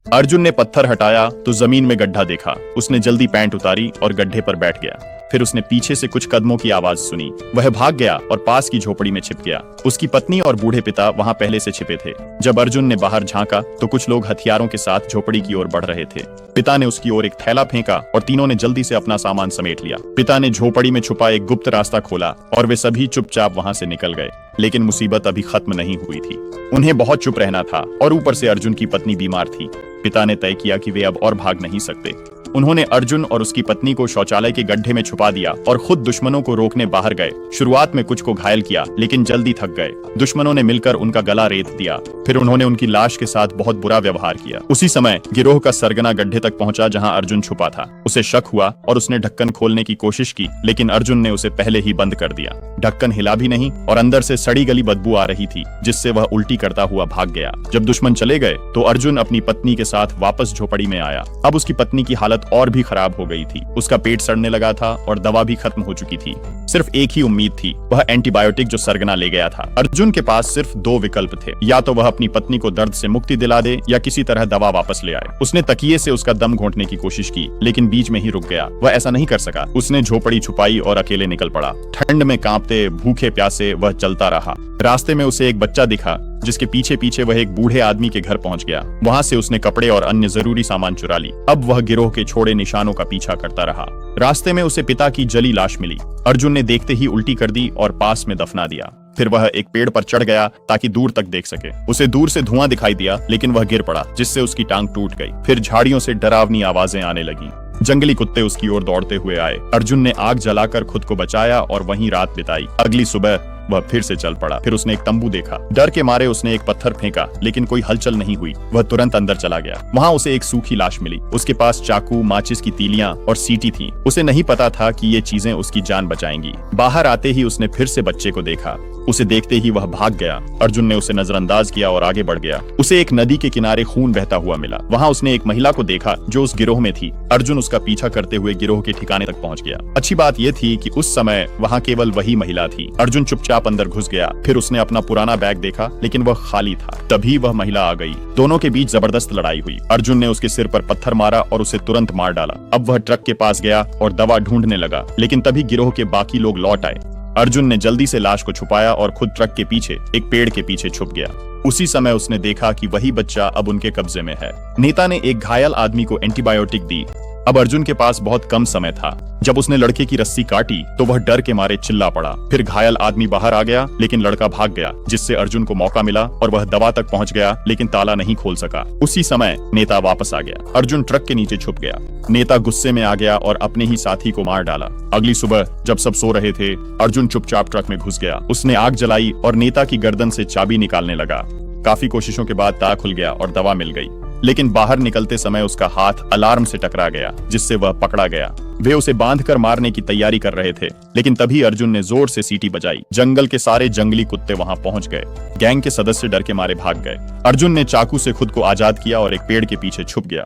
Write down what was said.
अर्जुन ने पत्थर हटाया तो जमीन में गड्ढा देखा। उसने जल्दी पैंट उतारी और गड्ढे पर बैठ गया। फिर उसने पीछे से कुछ कदमों की आवाज सुनी। वह भाग गया और पास की झोपड़ी में छिप गया। उसकी पत्नी और बूढ़े पिता वहां पहले से छिपे थे। जब अर्जुन ने बाहर झांका तो कुछ लोग हथियारों के साथ झोपड़ी की ओर बढ़ रहे थे। पिता ने उसकी ओर एक थैला फेंका और तीनों ने जल्दी से अपना सामान समेट लिया। पिता ने झोपड़ी में छुपा एक गुप्त रास्ता खोला और वे सभी चुपचाप वहां से निकल गए। लेकिन मुसीबत अभी खत्म नहीं हुई थी। उन्हें बहुत चुप रहना था और ऊपर से अर्जुन की पत्नी बीमार थी। पिता ने तय किया कि वे अब और भाग नहीं सकते। उन्होंने अर्जुन और उसकी पत्नी को शौचालय के गड्ढे में छुपा दिया और खुद दुश्मनों को रोकने बाहर गए। शुरुआत में कुछ को घायल किया लेकिन जल्दी थक गए। दुश्मनों ने मिलकर उनका गला रेत दिया। फिर उन्होंने उनकी लाश के साथ बहुत बुरा व्यवहार किया। उसी समय गिरोह का सरगना गड्ढे तक पहुंचा जहां अर्जुन छुपा था। उसे शक हुआ और उसने ढक्कन खोलने की कोशिश की, लेकिन अर्जुन ने उसे पहले ही बंद कर दिया। ढक्कन हिला भी नहीं और अंदर से सड़ी गली बदबू आ रही थी, जिससे वह उल्टी करता हुआ भाग गया। जब दुश्मन चले गए तो अर्जुन अपनी पत्नी के साथ वापस झोपड़ी में आया। अब उसकी पत्नी की हालत और भी खराब हो गई थी। उसका पेट सड़ने लगा था और दवा भी खत्म हो चुकी थी। सिर्फ एक ही उम्मीद थी, वह एंटीबायोटिक जो सरगना ले गया था। अर्जुन के पास सिर्फ दो विकल्प थे, या तो वह अपनी पत्नी को दर्द से मुक्ति दिला दे या किसी तरह दवा वापस ले आए। उसने तकिए से उसका दम घोंटने की कोशिश की, लेकिन बीच में ही रुक गया। वह ऐसा नहीं कर सका। उसने झोपड़ी छुपाई और अकेले निकल पड़ा। ठंड में कांपते भूखे प्यासे वह चलता रहा। रास्ते में उसे एक बच्चा दिखा जिसके पीछे पीछे वह एक बूढ़े आदमी के घर पहुंच गया। वहां से उसने कपड़े और अन्य जरूरी सामान चुरा ली। अब वह गिरोह के छोड़े निशानों का पीछा करता रहा। रास्ते में उसे पिता की जली लाश मिली। अर्जुन ने देखते ही उल्टी कर दी और पास में दफना दिया। फिर वह एक पेड़ पर चढ़ गया ताकि दूर तक देख सके। उसे दूर से धुआं दिखाई दिया, लेकिन वह गिर पड़ा, जिससे उसकी टांग टूट गई। फिर झाड़ियों से डरावनी आवाजें आने लगी। जंगली कुत्ते उसकी ओर दौड़ते हुए आए। अर्जुन ने आग जलाकर खुद को बचाया और वहीं रात बिताई। अगली सुबह वह फिर से चल पड़ा। फिर उसने एक तंबू देखा। डर के मारे उसने एक पत्थर फेंका, लेकिन कोई हलचल नहीं हुई। वह तुरंत अंदर चला गया। वहां उसे एक सूखी लाश मिली। उसके पास चाकू, माचिस की तीलियां और सीटी थी। उसे नहीं पता था कि ये चीजें उसकी जान बचाएंगी। बाहर आते ही उसने फिर से बच्चे को देखा। उसे देखते ही वह भाग गया। अर्जुन ने उसे नजरअंदाज किया और आगे बढ़ गया। उसे एक नदी के किनारे खून बहता हुआ मिला। वहां उसने एक महिला को देखा जो उस गिरोह में थी। अर्जुन उसका पीछा करते हुए गिरोह के ठिकाने तक पहुंच गया। अच्छी बात यह थी कि उस समय वहां केवल वही महिला थी। अर्जुन चुपचाप अंदर घुस गया। फिर उसने अपना पुराना बैग देखा, लेकिन वह खाली था। तभी वह महिला आ गई। दोनों के बीच जबरदस्त लड़ाई हुई। अर्जुन ने उसके सिर पर पत्थर मारा और उसे तुरंत मार डाला। अब वह ट्रक के पास गया और दवा ढूंढने लगा, लेकिन तभी गिरोह के बाकी लोग लौट आए। अर्जुन ने जल्दी से लाश को छुपाया और खुद ट्रक के पीछे एक पेड़ के पीछे छुप गया। उसी समय उसने देखा कि वही बच्चा अब उनके कब्जे में है। नेता ने एक घायल आदमी को एंटीबायोटिक दी। अब अर्जुन के पास बहुत कम समय था। जब उसने लड़के की रस्सी काटी तो वह डर के मारे चिल्ला पड़ा। फिर घायल आदमी बाहर आ गया, लेकिन लड़का भाग गया, जिससे अर्जुन को मौका मिला और वह दवा तक पहुंच गया, लेकिन ताला नहीं खोल सका। उसी समय नेता वापस आ गया। अर्जुन ट्रक के नीचे छुप गया। नेता गुस्से में आ गया और अपने ही साथी को मार डाला। अगली सुबह जब सब सो रहे थे, अर्जुन चुपचाप ट्रक में घुस गया। उसने आग जलाई और नेता की गर्दन से चाबी निकालने लगा। काफी कोशिशों के बाद ताला खुल गया और दवा मिल गई, लेकिन बाहर निकलते समय उसका हाथ अलार्म से टकरा गया, जिससे वह पकड़ा गया। वे उसे बांधकर मारने की तैयारी कर रहे थे, लेकिन तभी अर्जुन ने जोर से सीटी बजाई। जंगल के सारे जंगली कुत्ते वहां पहुंच गए। गैंग के सदस्य डर के मारे भाग गए। अर्जुन ने चाकू से खुद को आजाद किया और एक पेड़ के पीछे छुप गया।